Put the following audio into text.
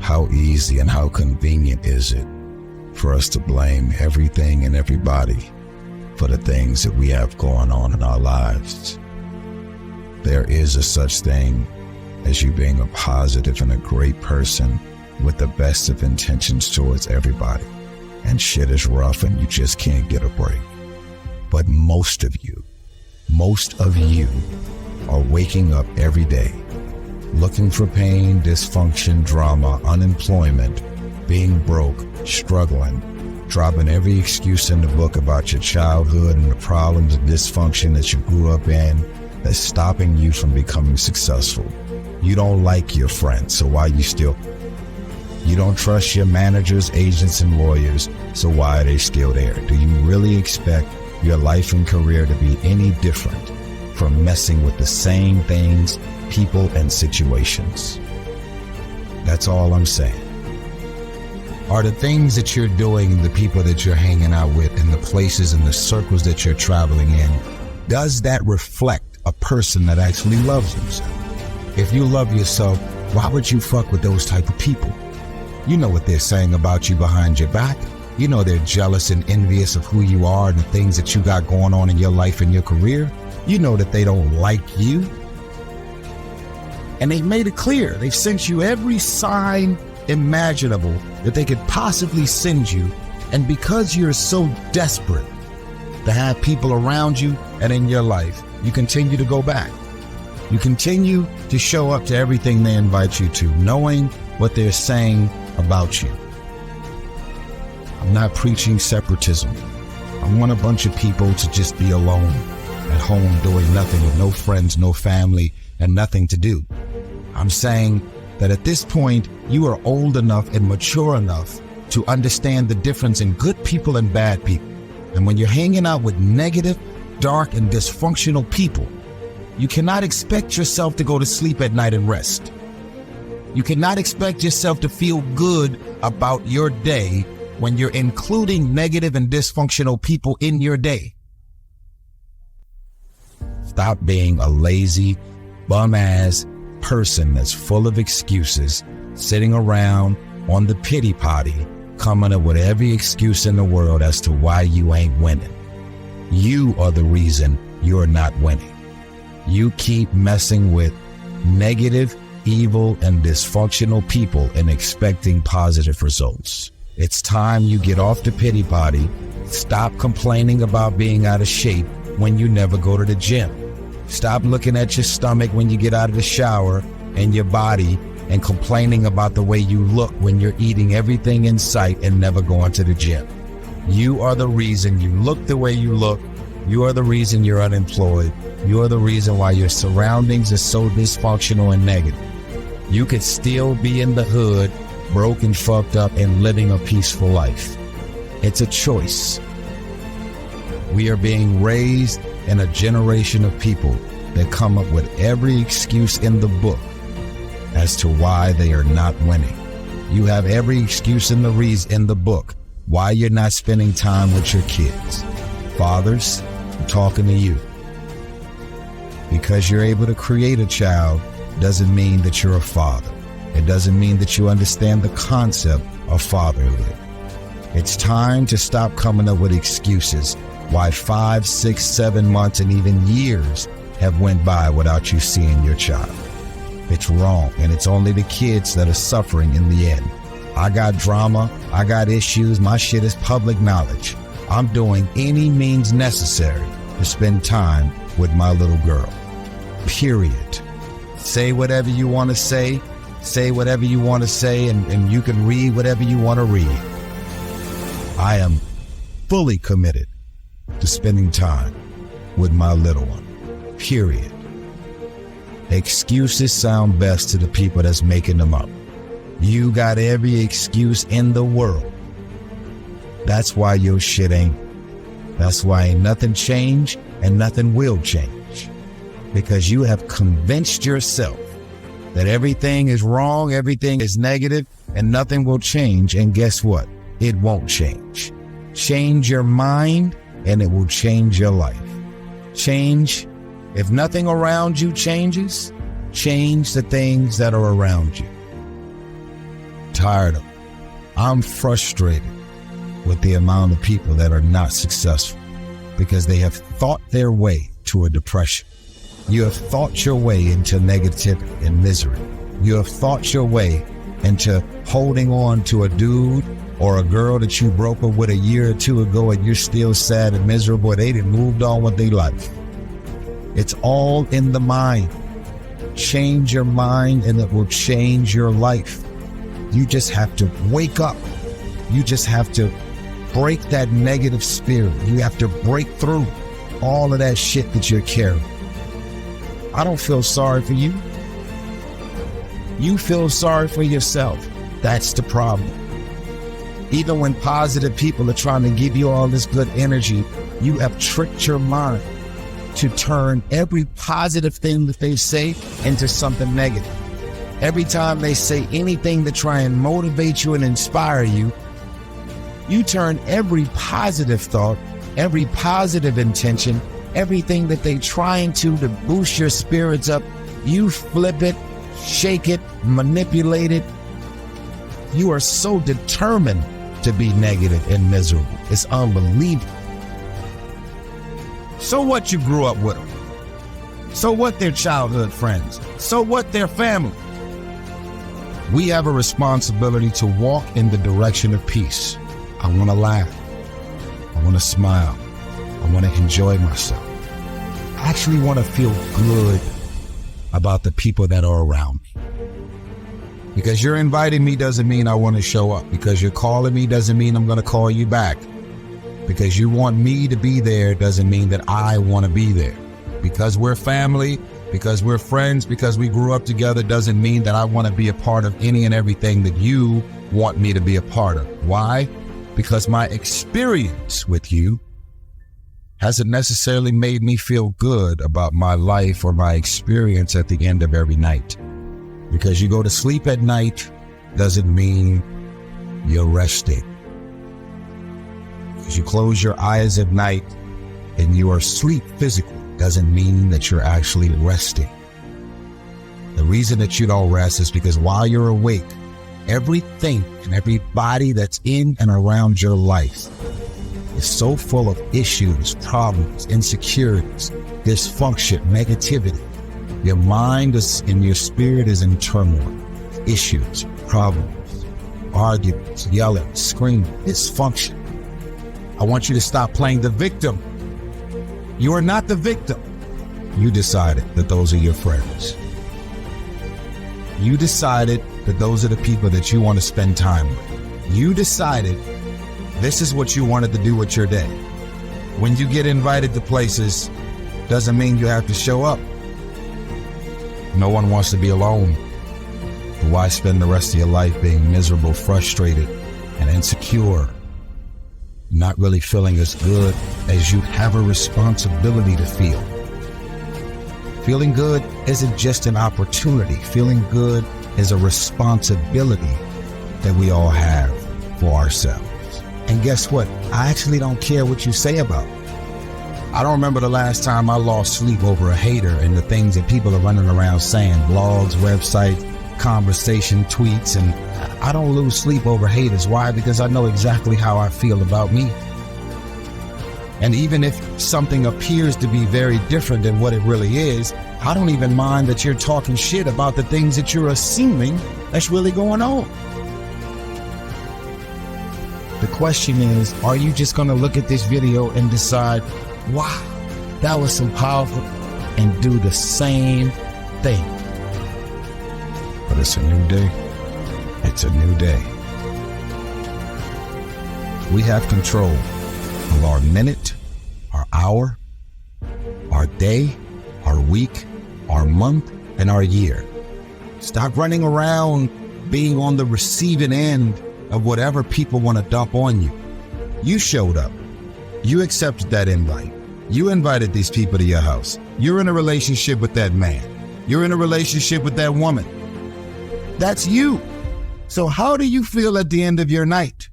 How easy and how convenient is it for us to blame everything and everybody for the things that we have going on in our lives? There is a such thing as you being a positive and a great person with the best of intentions towards everybody. And shit is rough and you just can't get a break. But most of you are waking up every day looking for pain, dysfunction, drama, unemployment, being broke, struggling, dropping every excuse in the book about your childhood and the problems and dysfunction that you grew up in that's stopping you from becoming successful. You don't like your friends, so why you still? You don't trust your managers, agents, and lawyers, so why are they still there? Do you really expect your life and career to be any different from messing with the same things, people, and situations? That's all I'm saying. Are the things that you're doing, the people that you're hanging out with, and the places and the circles that you're traveling in, does that reflect a person that actually loves themselves? If you love yourself, why would you fuck with those type of people? You know what they're saying about you behind your back. You know they're jealous and envious of who you are and the things that you got going on in your life and your career. You know that they don't like you. And they've made it clear. They've sent you every sign imaginable that they could possibly send you. And because you're so desperate to have people around you and in your life, you continue to go back. You continue to show up to everything they invite you to, knowing what they're saying about you. I'm not preaching separatism. I want a bunch of people to just be alone at home doing nothing with no friends, no family, and nothing to do. I'm saying that at this point, you are old enough and mature enough to understand the difference in good people and bad people. And when you're hanging out with negative, dark, and dysfunctional people, you cannot expect yourself to go to sleep at night and rest. You cannot expect yourself to feel good about your day when you're including negative and dysfunctional people in your day. Stop being a lazy, bum-ass person that's full of excuses, sitting around on the pity potty, coming up with every excuse in the world as to why you ain't winning. You are the reason you're not winning. You keep messing with negative, evil, and dysfunctional people and expecting positive results. It's time you get off the pity potty. Stop complaining about being out of shape when you never go to the gym. Stop looking at your stomach when you get out of the shower and your body and complaining about the way you look when you're eating everything in sight and never going to the gym. You are the reason you look the way you look. You are the reason you're unemployed. You are the reason why your surroundings are so dysfunctional and negative. You could still be in the hood, broke and fucked up, and living a peaceful life. It's a choice. We are being raised in a generation of people that come up with every excuse in the book as to why they are not winning. You have every excuse in the book why you're not spending time with your kids. Fathers, I'm talking to you. Because you're able to create a child doesn't mean that you're a father. It doesn't mean that you understand the concept of fatherhood. It's time to stop coming up with excuses why 5, 6, 7 months and even years have went by without you seeing your child. It's wrong, and it's only the kids that are suffering in the end. I got drama, I got issues, my shit is public knowledge. I'm doing any means necessary to spend time with my little girl. Period. Say whatever you want to say whatever you want to say, and you can read whatever you want to read. I am fully committed to spending time with my little one. Period. Excuses sound best to the people that's making them up. You got every excuse in the world. That's why your shit ain't. That's why ain't nothing changed and nothing will change. Because you have convinced yourself that everything is wrong, everything is negative, and nothing will change. And guess what? It won't change. Change your mind and it will change your life. Change. If nothing around you changes, change the things that are around you. tired of it. I'm frustrated with the amount of people that are not successful because they have thought their way to a depression. You have thought your way into negativity and misery. You have thought your way into holding on to a dude or a girl that you broke up with a year or two ago and you're still sad and miserable. They done moved on with their life. It's all in the mind. Change your mind and it will change your life. You just have to wake up. You just have to break that negative spirit. You have to break through all of that shit that you're carrying. I don't feel sorry for you. You feel sorry for yourself. That's the problem. Even when positive people are trying to give you all this good energy, you have tricked your mind to turn every positive thing that they say into something negative. Every time they say anything to try and motivate you and inspire you, you turn every positive thought, every positive intention, everything that they trying to boost your spirits up, you flip it, shake it, manipulate it. You are so determined to be negative and miserable. It's unbelievable. So what you grew up with them? So what their childhood friends? So what their family? We have a responsibility to walk in the direction of peace. I want to laugh. I want to smile. I want to enjoy myself. I actually want to feel good about the people that are around me. Because you're inviting me doesn't mean I want to show up. Because you're calling me doesn't mean I'm going to call you back. Because you want me to be there doesn't mean that I want to be there. Because we're family, because we're friends, because we grew up together doesn't mean that I want to be a part of any and everything that you want me to be a part of. Why? Because my experience with you hasn't necessarily made me feel good about my life or my experience at the end of every night. Because you go to sleep at night doesn't mean you're resting. Because you close your eyes at night and you are asleep physically doesn't mean that you're actually resting. The reason that you don't rest is because while you're awake, everything and everybody that's in and around your life is so full of issues, problems, insecurities, dysfunction, negativity. Your mind is, and your spirit is in turmoil. Issues, problems, arguments, yelling, screaming, dysfunction. I want you to stop playing the victim. You are not the victim. You decided that those are your friends. You decided that those are the people that you want to spend time with. You decided this is what you wanted to do with your day. When you get invited to places, doesn't mean you have to show up. No one wants to be alone. But why spend the rest of your life being miserable, frustrated, and insecure? Not really feeling as good as you have a responsibility to feel. Feeling good isn't just an opportunity. Feeling good is a responsibility that we all have for ourselves. And guess what? I actually don't care what you say about it. I don't remember the last time I lost sleep over a hater and the things that people are running around saying, blogs, websites, conversation, tweets, and I don't lose sleep over haters. Why? Because I know exactly how I feel about me. And even if something appears to be very different than what it really is, I don't even mind that you're talking shit about the things that you're assuming that's really going on. The question is, are you just going to look at this video and decide, wow, that was so powerful, and do the same thing? But it's a new day. It's a new day. We have control of our minute, our hour, our day, our week, our month, and our year. Stop running around being on the receiving end of whatever people want to dump on you. You showed up. You accepted that invite. You invited these people to your house. You're in a relationship with that man. You're in a relationship with that woman. That's you. So how do you feel at the end of your night?